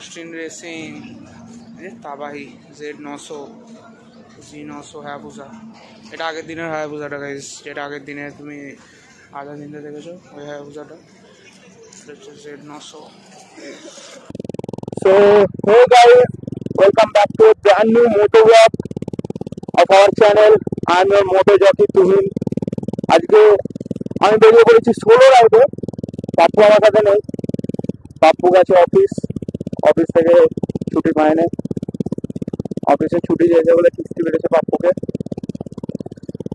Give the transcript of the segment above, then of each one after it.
Austin racing, তাবাহি Z900 G900 Hayabusa. এটা আগের দিনের হায়াবুসাটা গাইস, যেটা আগের দিনে তুমি আধা দিনটা দেখেছো, ওই হায়াবুসাটা হচ্ছে Z900। So hey guys, welcome back to a brand new moto vlog of our channel. I am your moto jockey Tuhin. আজকে আমি বেরিয়ে পড়েছি সোলো রাইডে। পাপ্পু আমার সাথে নেই, পাপ্পু গেছে অফিস থেকে ছুটি পায়নি, অফিসে ছুটি যেতে বলে কিস্তি বেড়েছে পাপ্পুকে।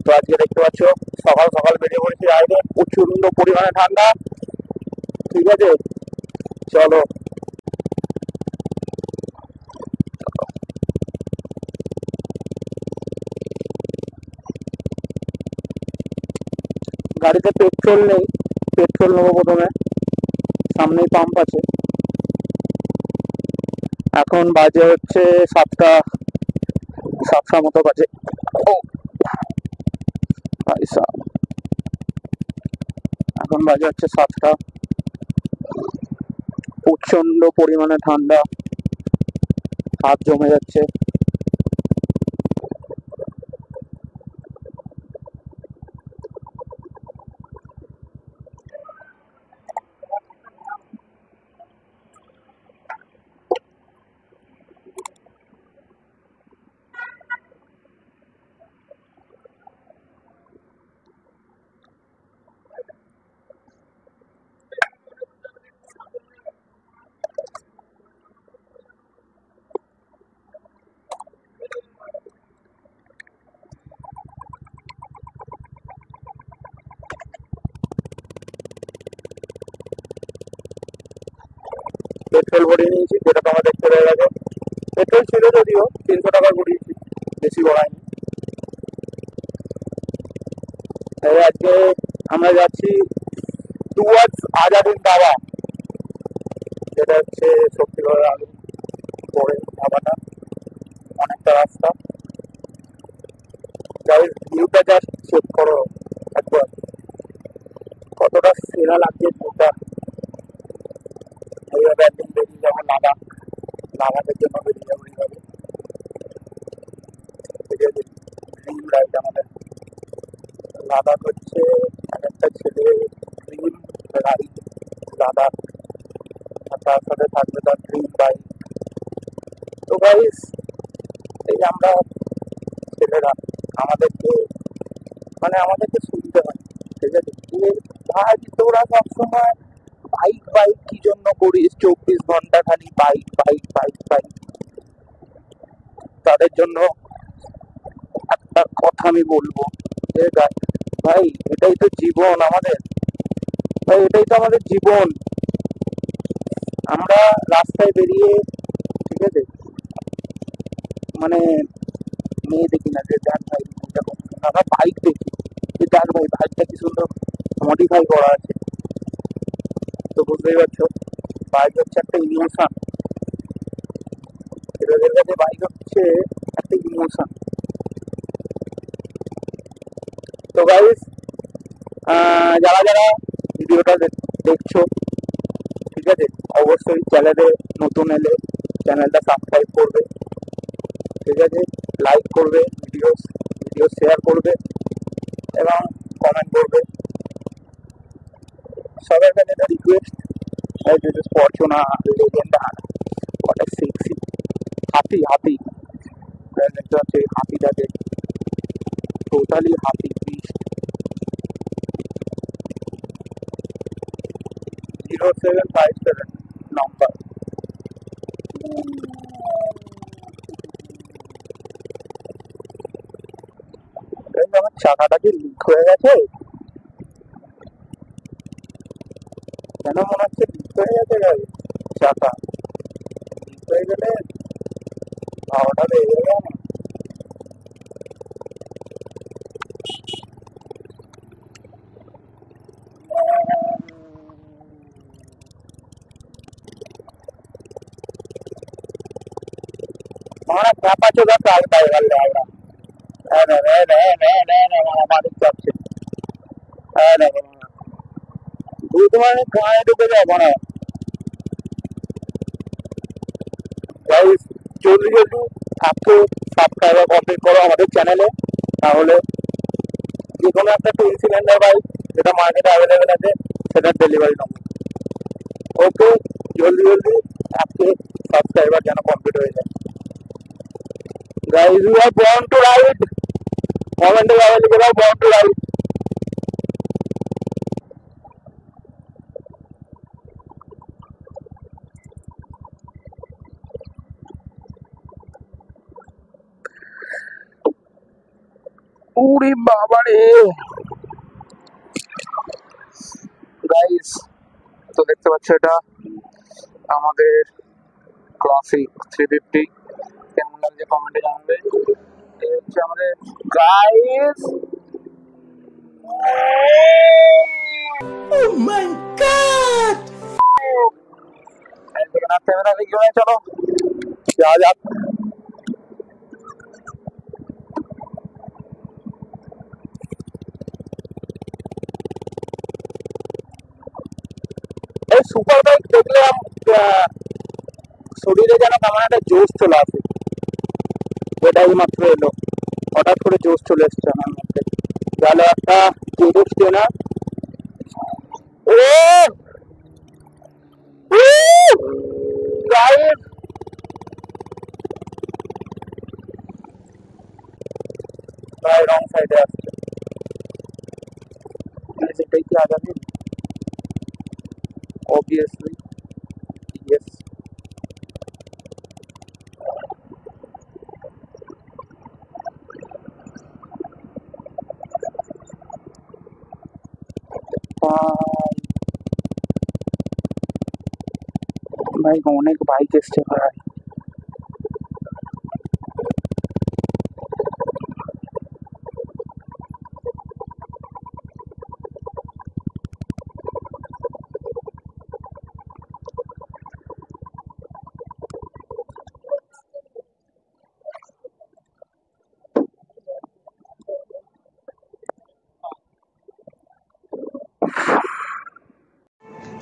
তো আজকে দেখতে পাচ্ছ সকাল সকাল বেরিয়ে পড়েছি রাইডে, প্রচন্ড পরিমাণে ঠান্ডা। ঠিক আছে, চলো। গাড়িতে পেট্রোল নেই, পেট্রোল নেবো প্রথমে, সামনেই পাম্প আছে। এখন বাজে হচ্ছে 7টা মতো বাজে। এখন বাজে হচ্ছে 7টা। প্রচন্ড পরিমাণে ঠান্ডা, হাত জমে যাচ্ছে। পেট্রোল ভরিয়ে নিয়েছি, যেটা তোমার দেখতে পেয়ে গেছে। পেট্রোল ছিল যদিও 300 টাকা ভরিয়েছি, বেশি ভরাইনি। আজকে আমরা যাচ্ছি টুয়ার্ডস আজাদিন ধাবা, যেটা হচ্ছে শক্তিগড়ের আগে পরে ধাবাটা, অনেকটা রাস্তা। গাড়ির ভিউটা জাস্ট চেক করো একবার, কতটা সেরা লাগছে ভিউটা। এইভাবে একদিন বেরিয়ে যাবো লাদাখের জন্য বেরিয়ে যাবো এইভাবে। ড্রিম রাইড আমাদের। লাদাখ হচ্ছে একটা ছেলে ড্রিম রাইড, লাদাখ, আর তার সাথে থাকবে তার ড্রিম বাইক। তো গাইস, এই আমরা ছেলেরা আমাদেরকে শুনতে হয়, ঠিক আছে? ভাই তোরা সবসময় বাইক কি জন্য করিস, 24 ঘন্টা খালি বাইক। তাদের জন্য একটা কথা আমি বলবো, ভাই এটাই তো জীবন আমাদের, ভাই এটাই তো আমাদের জীবন। আমরা রাস্তায় বেরিয়ে, ঠিক আছে, মানে মেয়ে দেখি না যে দেখ ভাই দেখো, আমরা বাইক দেখি যে দেখ ভাই বাইকটা কি সুন্দর মডিফাই করা আছে। তো বুঝতেই পারছো, বাইক হচ্ছে একটা ইমোশন। এদের কাছে বাইক হচ্ছে একটা ইমোশন। তো গাইস, যারা যারা ভিডিওটা দেখছো, ঠিক আছে, অবশ্যই চ্যানেলে নতুন এলে চ্যানেলটা সাবস্ক্রাইব করবে, ঠিক আছে, লাইক করবে, ভিডিও শেয়ার করবে এবং কমেন্ট করবে। সবার কাছে একটা request, this is ফরচুনা Legendre, what a sexy হাতি দেখতে পাচ্ছি। হাতিটাকে টোটালি হাতি বিস্ট। 0757 নাম্বার। আমার চাকাটা কি লিক হয়ে গেছে? কেন মনে হচ্ছে লিক হয়ে গেছে গাড়ি চাকা? লিক হয়ে গেলে হাওয়াটা বেরিয়ে গেল না। हमारा पापा चौदह साल का है लेगा। हमारी सबसे दूध वाले कहाँ है तो क्या बना গাইস জলদি জলদি 100 সাবস্ক্রাইবার কমপ্লিট করো আমাদের চ্যানেলে, তাহলে যে কোনো একটা টুইন সিলিন্ডার বাইক যেটা মার্কেটে অ্যাভেলেবেল আছে সেটার ডেলিভারি নম্বর। ওকে, জলদি জলদি 100 সাবস্ক্রাইবার যেন কমপ্লিট হয়ে যায়। Guys you are born to ride, কমেন্টে লিখে দাও বর্ন টু রাইড। ওরে বাবা রে গাইস, তো দেখতে পাচ্ছ এটা আমাদের ক্লাসিক 350, কেমন লাগছে কমেন্টে জানাবে। এই হচ্ছে আমাদের গাইস, ও মাই গড, ক্যামেরা দিকে চলো যা যা। এই সুপার বাইক দেখলে শরীরে যেন কেমন একটা জোশ চলে আসে, এটাই মাত্র এলো, হঠাৎ করে জোশ চলে এসছে আমার মধ্যে। গেল একটা জেডএক্স টেনার, ও গাইস ভাই রং সাইডে আসছে, এটাই কি আগামী obviously yes। ভাই অনেক বাইক এসছে ভাই,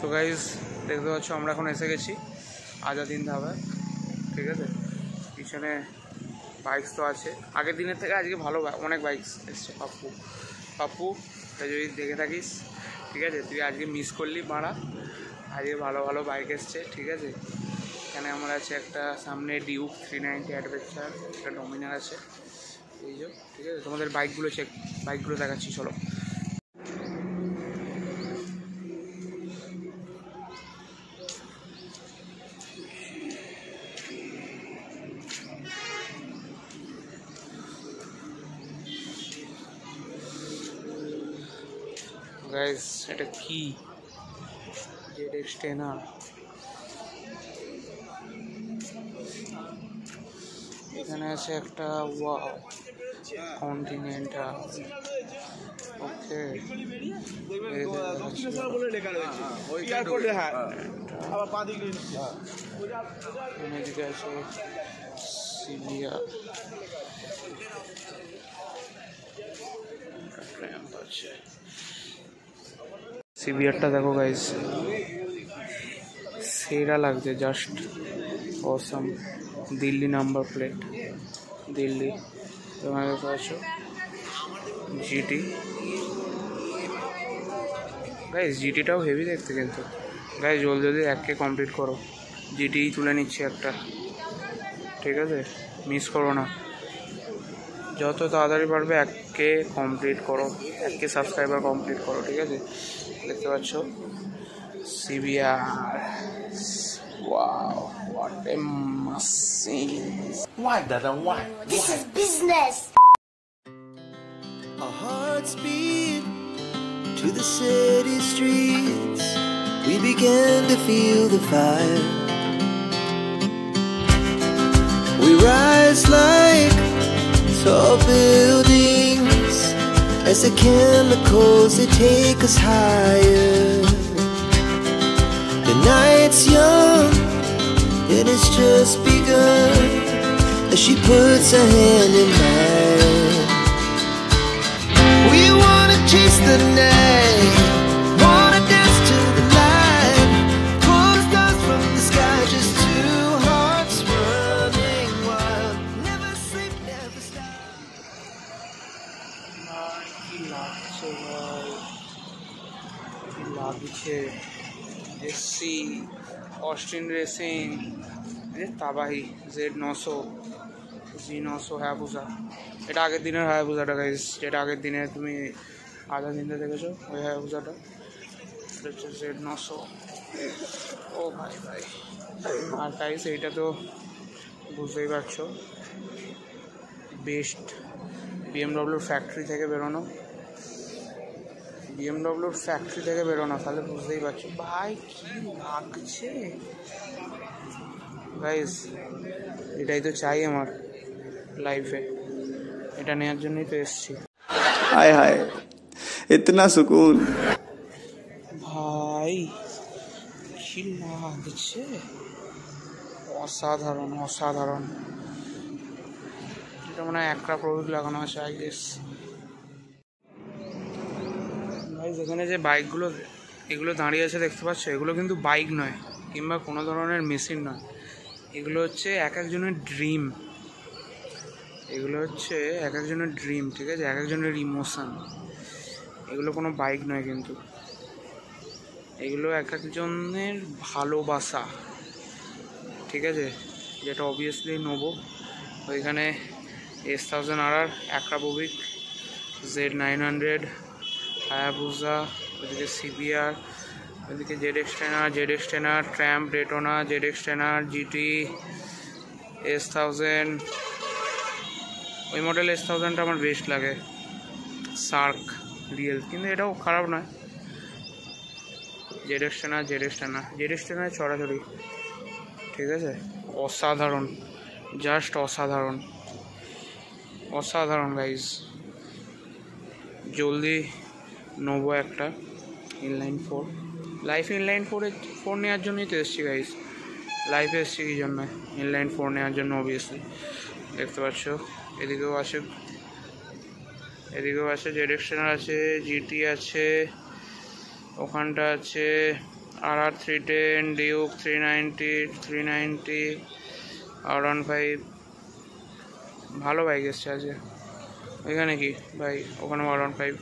তো গাইজ দেখতে পাচ্ছ আমরা এখন এসে গেছি আজাদিন ধাবায়, ঠিক আছে। পিছনে বাইকস তো আছে, আগের দিনের থেকে আজকে ভালো অনেক বাইকস এসছে। পাপ্পু তাই যদি দেখে থাকিস, ঠিক আছে, তুই আজকে মিস করলি মারা, আজকে ভালো ভালো বাইক এসছে, ঠিক আছে। এখানে আমার আছে একটা সামনে ডিউক 390 অ্যাডভেঞ্চার, একটা ডমিনার আছে, এই যে, ঠিক আছে। তোমাদের বাইকগুলো দেখাচ্ছি চলো। গাইস এটা কি জেডএক্স টেনার, এখানে আছে একটা ওয়াও কন্টিনেন্টাল, ওকে এদিকে আছে সিভিয়ার, সিভিয়ারটা দেখো গাইস সেরা লাগছে, just awesome. Delhi number plate, Delhi. তোমরা দেখতে পাচ্ছ জিটি, গাইস জিটিটাও হেভি দেখতে, কিন্তু গাইস জলদি জলদি 1K কমপ্লিট করো, জিটি তুলে নিচ্ছি একটা, ঠিক আছে, মিস করো না, যত তাড়াতাড়ি পারবে 1K কমপ্লিট করো, 1K সাবস্ক্রাইবার কমপ্লিট করো, ঠিক আছে। দেখতে পাচ্ছ severe, wow what a machine. Why, Dada, why? This is business. Our hearts beat to the city streets. We began to feel the fire. We rise like tall buildings as the chemicals, they take us higher. The night's young and it's just begun as she puts her hand in mine. We wanna chase the night, wanna dance to the light, pull the stars from the sky, just two hearts run. SC, Austin racing, তাবাহি Z900, G900 Hayabusa. এটা আগের দিনের হায়াবুসাটা guys, যেটা আগের দিনে তুমি আধা দিনটা দেখেছো, ওই হায়াবুসাটা। এটা হচ্ছে Z900। ও ভাই ভাই। আর গাইস এইটা তো বুঝতেই পারছো, বেস্ট BMW ফ্যাক্টরি থেকে বেরোনো, তাহলে বুঝতেই পারছো ভাই কি লাগছে গাইস। এটাই তো চাই আমার লাইফে, এটা নেওয়ার জন্যই তো এসছি। हाय हाय इतना सुकून। ভাই কি লাগছে, অসাধারণ অসাধারণ। এটা মনে হয় একটা প্রোডাক্ট লাগানো আছে আই গেস। ভাই যেখানে যে বাইকগুলো এগুলো দাঁড়িয়ে আছে দেখতে পাচ্ছ, এগুলো কিন্তু বাইক নয় কিংবা কোনো ধরনের মেশিন নয়, এগুলো হচ্ছে এক একজনের ড্রিম। ঠিক আছে, এক একজনের ইমোশান। এগুলো কোনো বাইক নয় কিন্তু, এগুলো এক একজনের ভালোবাসা, ঠিক আছে, যেটা অবভিয়াসলি নেবো। ওইখানে S1000RR, অ্যাক্রাবোভিক, Z900, হায়াবুসা, ওইদিকে CBR, ওইদিকে ZX10R, tramp, Daytona, ZX10R, GT, S1000। ওই মডেল S1000টা আমার বেস্ট লাগে, সার্ক রিয়েল, কিন্তু এটাও খারাপ নয়। ZX10R ছড়াছড়ি, ঠিক আছে, অসাধারণ, জাস্ট অসাধারণ গাইজ। জলদি নেবো একটা ইনলাইন 4, লাইফ ইনলাইন 4 নেওয়ার জন্যই তো এসছি গাইজ। লাইফে এসছি কি জন্য, ইনলাইন 4 নেওয়ার জন্য অবভিয়াসলি। দেখতে পাচ্ছ এদিকেও আছে ZX10R আছে, GT আছে, ওখানটা আছে RR 310, ডিউক 390, R15। ভালো বাইক এসছে আছে। এখানে কি ভাই, ওখানে R15।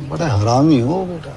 बड़ा हरामी हो बेटा।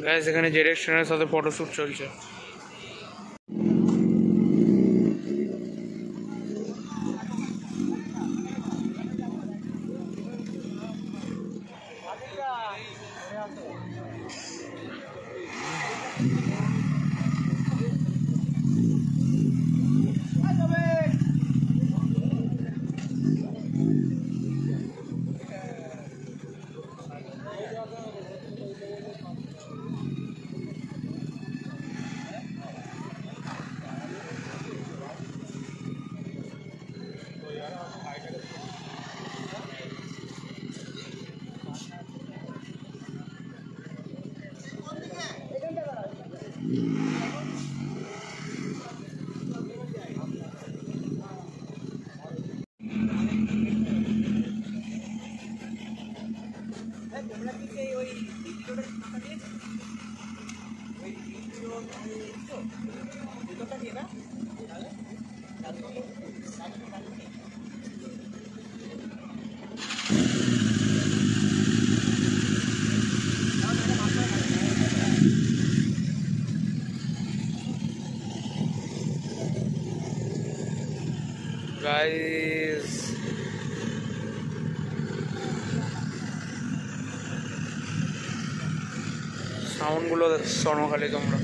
গাইস এখানে ZX10R সাথে ফটোশ্যুট চলছে। গাইস সাউন্ডগুলো শোনো খালি তোমরা।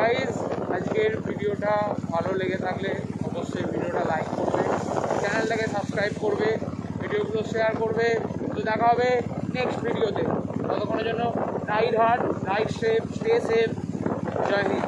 গাইজ আজকের ভিডিওটা ভালো লেগে থাকলে অবশ্যই ভিডিওটা লাইক করবে, চ্যানেলটাকে সাবস্ক্রাইব করবে, ভিডিওগুলো শেয়ার করবে। তো দেখা হবে নেক্সট ভিডিওতে। ততক্ষণের জন্য ride hard, ride safe, stay safe, জয় হিন্দ।